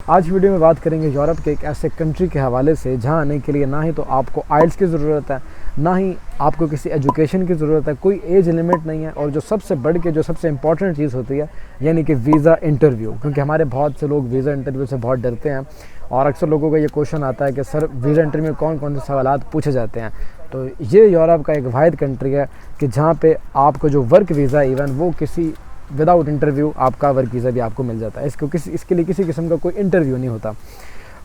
आज वीडियो में बात करेंगे यूरोप के एक ऐसे कंट्री के हवाले से जहां आने के लिए ना ही तो आपको आइल्स की ज़रूरत है, ना ही आपको किसी एजुकेशन की ज़रूरत है, कोई एज लिमिट नहीं है, और जो सबसे बढ़ के जो सबसे इंपॉर्टेंट चीज़ होती है यानी कि वीज़ा इंटरव्यू। क्योंकि हमारे बहुत से लोग वीज़ा इंटरव्यू से बहुत डरते हैं और अक्सर लोगों का ये क्वेश्चन आता है कि सर वीज़ा इंटरव्यू में कौन कौन से सवाल पूछे जाते हैं। तो ये यूरोप का एक वाहिद कंट्री है कि जहाँ पे आपको जो वर्क वीज़ा इवन वो किसी विदाउट इंटरव्यू आपका वर्क वीज़ा भी आपको मिल जाता है। इसके लिए किसी किस्म का कोई इंटरव्यू नहीं होता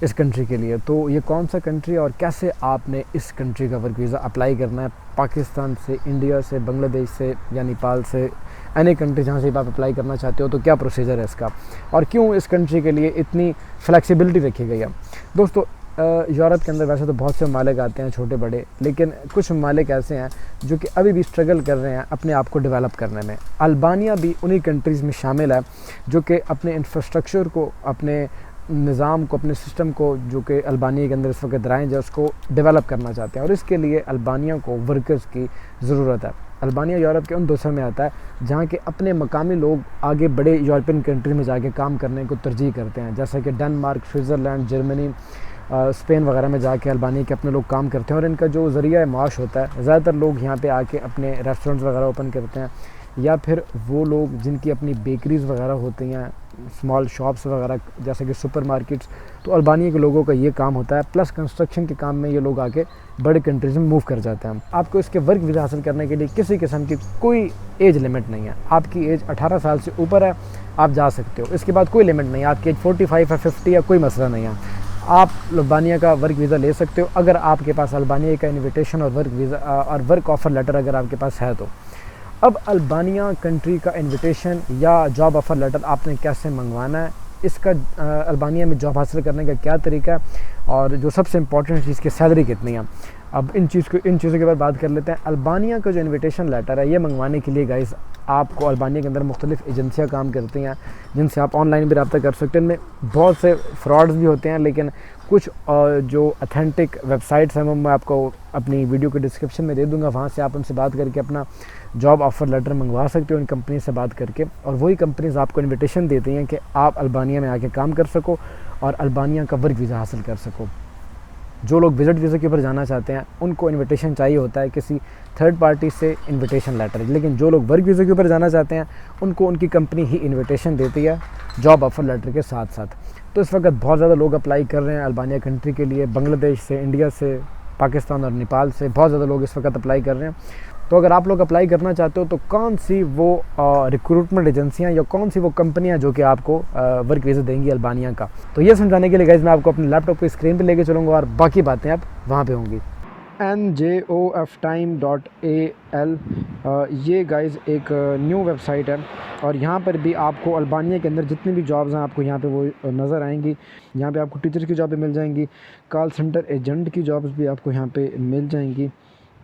इस कंट्री के लिए। तो ये कौन सा कंट्री और कैसे आपने इस कंट्री का वर्क वीज़ा अप्लाई करना है, पाकिस्तान से, इंडिया से, बांग्लादेश से या नेपाल से, एनी कंट्री जहाँ से आप अप्लाई करना चाहते हो, तो क्या प्रोसीजर है इसका और क्यों इस कंट्री के लिए इतनी फ्लेक्सिबिलिटी रखी गई है। दोस्तों यूरोप के अंदर वैसे तो बहुत से ममालिक आते हैं छोटे बड़े, लेकिन कुछ ममालिक ऐसे हैं जो कि अभी भी स्ट्रगल कर रहे हैं अपने आप को डेवलप करने में। अल्बानिया भी उन्हीं कंट्रीज़ में शामिल है जो कि अपने इंफ्रास्ट्रक्चर को, अपने निज़ाम को, अपने सिस्टम को जो कि अल्बानिया के अंदर इस वक्त राइज है उसको डेवलप करना चाहते हैं, और इसके लिए अल्बानिया को वर्कर्स की ज़रूरत है। अल्बानिया यूरोप के उन देशों में आता है जहाँ के अपने मकामी लोग आगे बड़े यूरोपियन कंट्री में जाके काम करने को तरजीह करते हैं, जैसे कि डेनमार्क, स्विट्ज़रलैंड, जर्मनी, स्पेन वगैरह में जाके अल्बानिया के अपने लोग काम करते हैं। और इनका जो ज़रिया माश होता है, ज़्यादातर लोग यहाँ पे आके अपने रेस्टोरेंट्स वगैरह ओपन करते हैं, या फिर वो लोग जिनकी अपनी बेकरीज़ वगैरह होती हैं, स्मॉल शॉप्स वगैरह जैसे कि सुपर मार्केट्स, तो अल्बानिया के लोगों का ये काम होता है। प्लस कंस्ट्रक्शन के काम में ये लोग आके बड़े कंट्रीज़ में मूव कर जाते हैं। आपको इसके वर्क वीज़ा हासिल करने के लिए किसी किस्म की कोई एज लिमिट नहीं है। आपकी एज 18 साल से ऊपर है, आप जा सकते हो। इसके बाद कोई लिमिट नहीं है। आपकी एज 45 या 50 या कोई मसला नहीं है, आप अल्बानिया का वर्क वीज़ा ले सकते हो अगर आपके पास अल्बानिया का इन्विटेशन और वर्क वीज़ा और वर्क ऑफ़र लेटर अगर आपके पास है तो। अब अल्बानिया कंट्री का इन्विटेशन या जॉब ऑफ़र लेटर आपने कैसे मंगवाना है, इसका अल्बानिया में जॉब हासिल करने का क्या तरीका है, और जो सबसे इम्पॉर्टेंट चीज़ की सैलरी कितनी है। अब इन चीज़ों के बारे बात कर लेते हैं। अल्बानिया का जो इन्विटेशन लेटर है ये मंगवाने के लिए गाइस आपको अल्बानिया के अंदर मुख्तलिफ़ एजेंसियाँ काम करती हैं जिनसे आप ऑनलाइन भी रब्ता कर सकते हैं। इनमें बहुत से फ्रॉड्स भी होते हैं, लेकिन कुछ जो अथेंटिक वेबसाइट्स हैं वो मैं आपको अपनी वीडियो के डिस्क्रिप्शन में दे दूंगा, वहाँ से आप उनसे बात करके अपना जॉब ऑफ़र लेटर मंगवा सकते हो उन कंपनी से बात करके। और वही कंपनीज आपको इन्विटेशन देती हैं कि आप अल्बानिया में आके काम कर सको और अल्बानिया का वर्क वीज़ा हासिल कर सको। जो लोग विज़िट वीज़ा के ऊपर जाना चाहते हैं उनको इन्विटेशन चाहिए होता है किसी थर्ड पार्टी से इन्विटेशन लेटर, लेकिन जो लोग वर्क वीज़ा के ऊपर जाना चाहते हैं उनको उनकी कंपनी ही इन्विटेशन देती है जॉब ऑफ़र लेटर के साथ साथ। तो इस वक्त बहुत ज़्यादा लोग अप्लाई कर रहे हैं अल्बानिया कंट्री के लिए, बांग्लादेश से, इंडिया से, पाकिस्तान और नेपाल से बहुत ज़्यादा लोग इस वक्त अप्लाई कर रहे हैं। तो अगर आप लोग अप्लाई करना चाहते हो तो कौन सी वो रिक्रूटमेंट एजेंसियां या कौन सी वो कंपनियां जो कि आपको वर्क वीज़ा देंगी अल्बानिया का, तो ये समझाने के लिए गाइज मैं आपको अपने लैपटॉप की स्क्रीन पे लेके चलूँगा और बाकी बातें आप वहाँ पे होंगी। NJOFtime.al ये गाइज़ एक न्यू वेबसाइट है और यहाँ पर भी आपको अल्बानिया के अंदर जितनी भी जॉब्स हैं आपको यहाँ पे वो नज़र आएंगी। यहाँ पे आपको टीचर की जॉब भी मिल जाएंगी, कॉल सेंटर एजेंट की जॉब्स भी आपको यहाँ पे मिल जाएंगी।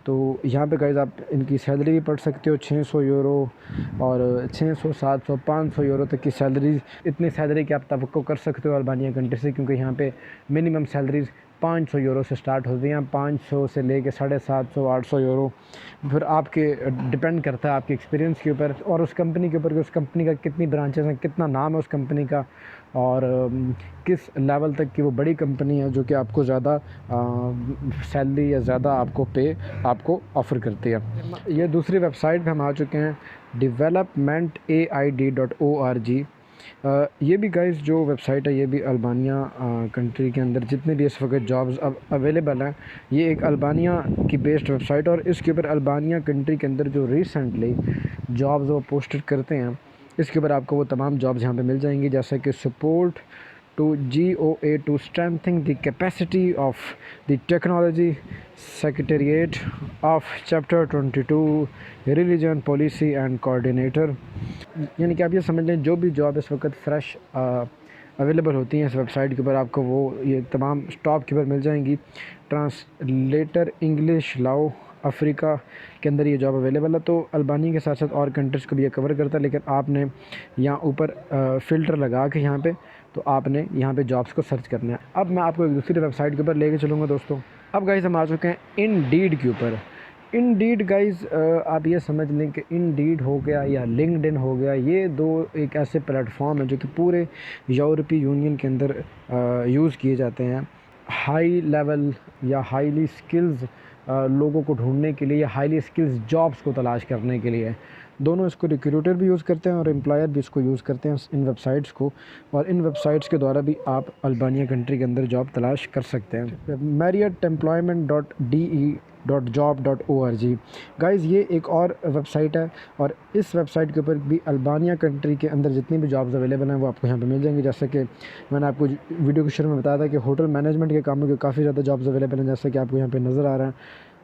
तो यहाँ पे गाइज़ आप इनकी सैलरी भी पढ़ सकते हो, 600 यूरो और 600, 700, 500 यूरो तक की सैलरी। इतनी सैलरी की आप तवक्को कर सकते हो अल्बानिया कंट्री से, क्योंकि यहाँ पे मिनिमम सैलरीज़ 500 यूरो से स्टार्ट होती हैं, 500 से लेके 750, 800 यूरो। फिर आपके डिपेंड करता है आपके एक्सपीरियंस के ऊपर और उस कंपनी के ऊपर कि उस कंपनी का कितनी ब्रांचेस हैं, कितना नाम है उस कंपनी का, और किस लेवल तक की वो बड़ी कंपनी है जो कि आपको ज़्यादा सैलरी या ज़्यादा आपको पे आपको ऑफ़र करती है। ये दूसरी वेबसाइट पे हम आ चुके हैं, developmentaid.org। ये भी गाइस जो वेबसाइट है ये भी अल्बानिया कंट्री के अंदर जितने भी इस वक्त जॉब्स अब अवेलेबल हैं, ये एक अल्बानिया की बेस्ड वेबसाइट, और इसके ऊपर अल्बानिया कंट्री के अंदर जो रिसेंटली जॉब्स वो पोस्टेड करते हैं इसके ऊपर आपको वो तमाम जॉब्स यहाँ पे मिल जाएंगी, जैसे कि support to GOA to strengthen the capacity of the technology secretariat of chapter 22 religion policy and coordinator। यानी कि आप ये समझ लें जो भी जॉब इस वक्त फ्रेश अवेलेबल होती हैं इस वेबसाइट के ऊपर आपको वो ये तमाम स्टॉप के ऊपर मिल जाएंगी। ट्रांसलेटर इंग्लिश लॉ अफ्रीका के अंदर ये जॉब अवेलेबल है। तो अल्बानिया के साथ साथ और कंट्रीज़ को भी ये कवर करता है, लेकिन आपने यहाँ ऊपर फ़िल्टर लगा के यहाँ पे तो आपने यहाँ पे जॉब्स को सर्च करना है। अब मैं आपको एक दूसरी वेबसाइट के ऊपर लेके चलूँगा दोस्तों। अब गाइस हम आ चुके हैं इनडीड के ऊपर। इंडीड गाइस, आप ये समझ लें कि इंडीड हो गया या लिंक्डइन हो गया, ये दो एक ऐसे प्लेटफॉर्म हैं जो कि पूरे यूरोपीय यूनियन के अंदर यूज़ किए जाते हैं हाई लेवल या हाईली स्किल्स लोगों को ढूंढने के लिए या हाईली स्किल्स जॉब्स को तलाश करने के लिए। दोनों इसको रिक्रूटर भी यूज़ करते हैं और एम्प्लॉयर भी इसको यूज़ करते हैं इन वेबसाइट्स को, और इन वेबसाइट्स के द्वारा भी आप अल्बानिया कंट्री के अंदर जॉब तलाश कर सकते हैं। marriottemployment.de.job.org गाइज़, ये एक और वेबसाइट है और इस वेबसाइट के ऊपर भी अल्बानिया कंट्री के अंदर जितनी भी जॉब्स अवेलेबल हैं वो आपको यहाँ पे मिल जाएंगी। जैसे कि मैंने आपको वीडियो के शुरू में बताया था कि होटल मैनेजमेंट के कामों के काफ़ी ज़्यादा जॉब्स अवेलेबल हैं, जैसे कि आपको यहाँ पे नज़र आ रहा है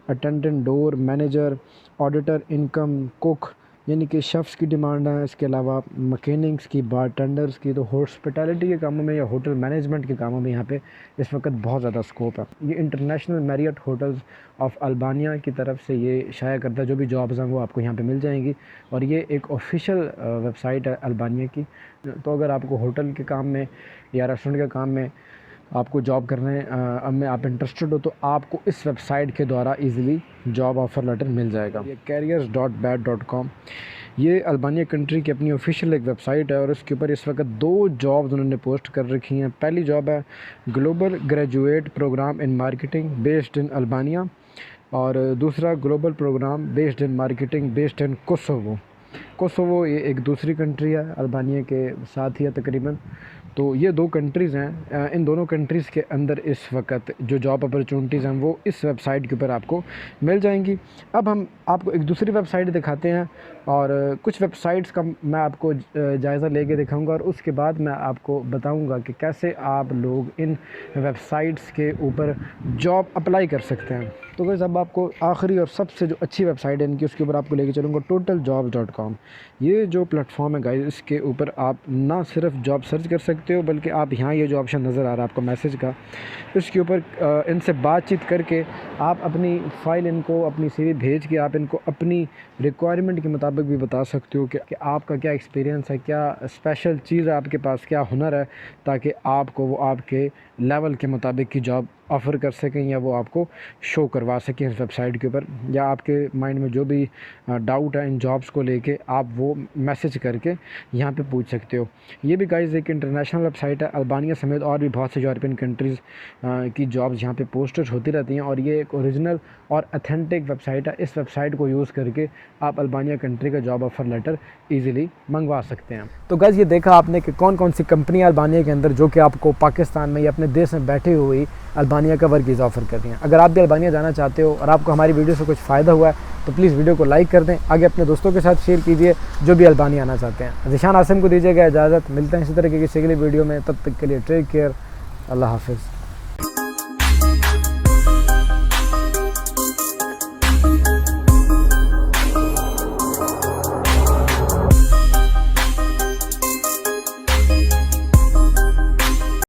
attendant, door manager, auditor, income, cook, यानी कि शेफ़्स की डिमांड है। इसके अलावा मैकेनिक्स की, बारटेंडर्स की, तो हॉस्पिटैलिटी के कामों में या होटल मैनेजमेंट के कामों में यहाँ पे इस वक्त बहुत ज़्यादा स्कोप है। ये international Marriott hotels of Albania की तरफ से ये शाया करता है जो भी जॉब्स हैं वो आपको यहाँ पे मिल जाएंगी, और ये एक ऑफिशियल वेबसाइट है अल्बानिया की। तो अगर आपको होटल के काम में या रेस्टोरेंट के काम में आपको जॉब करने में आप इंटरेस्टेड हो तो आपको इस वेबसाइट के द्वारा इजीली जॉब ऑफ़र लेटर मिल जाएगा। ये careers.bat.com, ये अल्बानिया कंट्री की अपनी ऑफिशियल एक वेबसाइट है और इसके ऊपर इस वक्त 2 जॉब्स उन्होंने पोस्ट कर रखी हैं। पहली जॉब है global graduate program in marketing based in Albania, और दूसरा global program based in marketing based in Kosovo. ये एक दूसरी कंट्री है अल्बानिया के साथ ही है तकरीबन। तो ये 2 कंट्रीज़ हैं, इन दोनों कंट्रीज़ के अंदर इस वक्त जो जॉब अपॉर्चुनिटीज़ हैं वो इस वेबसाइट के ऊपर आपको मिल जाएंगी। अब हम आपको एक दूसरी वेबसाइट दिखाते हैं और कुछ वेबसाइट्स का मैं आपको जायज़ा लेके दिखाऊंगा और उसके बाद मैं आपको बताऊंगा कि कैसे आप लोग इन वेबसाइट्स के ऊपर जॉब अप्लाई कर सकते हैं। तो गाइस, अब आपको आखिरी और सबसे जो अच्छी वेबसाइट है इनकी उसके ऊपर आपको लेके चलूँगा, totaljobs.com। ये जो प्लेटफॉर्म है गाइस, इसके ऊपर आप ना सिर्फ जॉब सर्च कर सकते हो बल्कि आप यहाँ ये जो ऑप्शन नज़र आ रहा है आपको मैसेज का, इसके ऊपर इनसे बातचीत करके आप अपनी फ़ाइल इनको अपनी CV भेज के आप इनको अपनी रिक्वायरमेंट के मुताबिक भी बता सकते हो कि आपका क्या एक्सपीरियंस है, क्या स्पेशल चीज़ है आपके पास, क्या हुनर है, ताकि आपको वो आपके लेवल के मुताबिक की जॉब ऑफ़र कर सकें या वो आपको शो करवा सकें इस वेबसाइट के ऊपर। या आपके माइंड में जो भी डाउट है इन जॉब्स को लेके आप वो मैसेज करके यहाँ पे पूछ सकते हो। ये भी गाइस एक इंटरनेशनल वेबसाइट है, अल्बानिया समेत और भी बहुत से यूरोपियन कंट्रीज़ की जॉब्स यहाँ पे पोस्टेड होती रहती हैं और ये एक ओरिजिनल और अथेंटिक वेबसाइट है। इस वेबसाइट को यूज़ करके आप अल्बानिया कंट्री का जॉब ऑफ़र लेटर ईज़िली मंगवा सकते हैं। तो गाइस, ये देखा आपने कि कौन कौन सी कंपनियाँ अल्बानिया के अंदर जो कि आपको पाकिस्तान में या अपने देश में बैठे हुए अल्बानिया का वर्क वीज़ा ऑफ़र कर रही हैं। अगर आप भी अल्बानिया जाना चाहते हो और आपको हमारी वीडियो से कुछ फ़ायदा हुआ है तो प्लीज़ वीडियो को लाइक कर दें, आगे अपने दोस्तों के साथ शेयर कीजिए जो भी अल्बानिया आना चाहते हैं। ज़ीशान आसिम को दीजिएगा इजाज़त, मिलते हैं इसी तरह की किसी अगली वीडियो में, तब तक के लिए टेक केयर, अल्लाह हाफ़िज़।